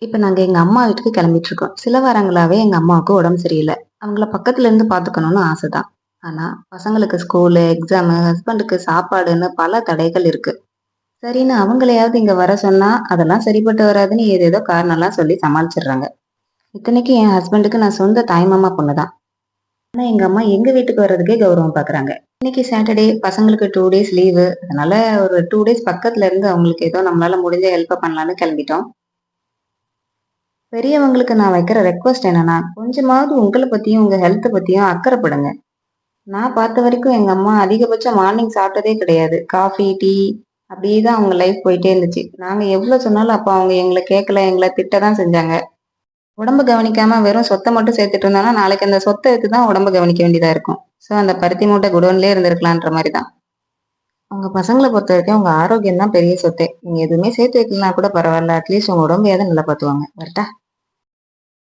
இப்ப நாங்க எங்க அம்மா வீட்டுக்கு கிளம்பிட்டு இருக்கோம். சில வாரங்களாவே எங்க அம்மாவுக்கு உடம்பு சரியில்ல. அவங்கள பக்கத்துல இருந்து பார்த்துக்கணும்னு ஆசைதான். ஆனா, பசங்களுக்கு ஸ்கூலு, எக்ஸாமு, ஹஸ்பண்டுக்கு சாப்பாடுன்னு பல தடைகள் இருக்கு. சரின்னு அவங்களையாவது இங்க வர சொன்னா, அதெல்லாம் சரிப்பட்டு வராதுன்னு ஏதேதோ காரணம்லாம் சொல்லி சமாளிச்சுடுறாங்க. இத்தனைக்கும் என் ஹஸ்பண்டுக்கு நான் சொந்த தாய்மாமா பொண்ணு தான். ஆனா எங்க அம்மா எங்க வீட்டுக்கு வர்றதுக்கே கௌரவம் பார்க்குறாங்க. இன்னைக்கு சாட்டர்டே பசங்களுக்கு 2 டேஸ் லீவு. அதனால ஒரு 2 டேஸ் பக்கத்துல இருந்து அவங்களுக்கு ஏதோ நம்மளால முடிஞ்ச ஹெல்ப்ப பண்ணலான்னு கிளம்பிட்டோம். பெரியவங்களுக்கு நான் வைக்கிற ரெக்வெஸ்ட் என்னன்னா, கொஞ்சமாவது உங்கள பத்தியும், உங்க ஹெல்த்த பத்தியும் அக்கறைப்படுங்க. நான் பார்த்த வரைக்கும் எங்க அம்மா அதிகபட்சம் மார்னிங் சாப்பிட்டதே கிடையாது. காஃபி, டீ அப்படியே தான் அவங்க லைஃப் போயிட்டே இருந்துச்சு. நாங்க எவ்வளோ சொன்னாலும் அப்ப அவங்க எங்கள கேட்கல, எங்கள திட்ட தான் செஞ்சாங்க. உடம்ப கவனிக்காம வெறும் சொத்த மட்டும் சேர்த்துட்டு இருந்தோம்னா, நாளைக்கு அந்த சொத்த வித்து தான் உடம்ப கவனிக்க வேண்டியதா இருக்கும். ஸோ அந்த பருத்தி மூட்டை குடோன்லயே இருந்திருக்கலான்ற மாரி தான். உங்க பசங்கள பொறுத்தவரைக்கும் உங்க ஆரோக்கியம் தான் பெரிய சொத்தே. நீங்க எதுவுமே சேர்த்து வைக்கலனா கூட பரவால்ல. அட்லீஸ்ட் உங்க உடம்பையாவது நல்லா பார்த்துவாங்க. வரட்டா?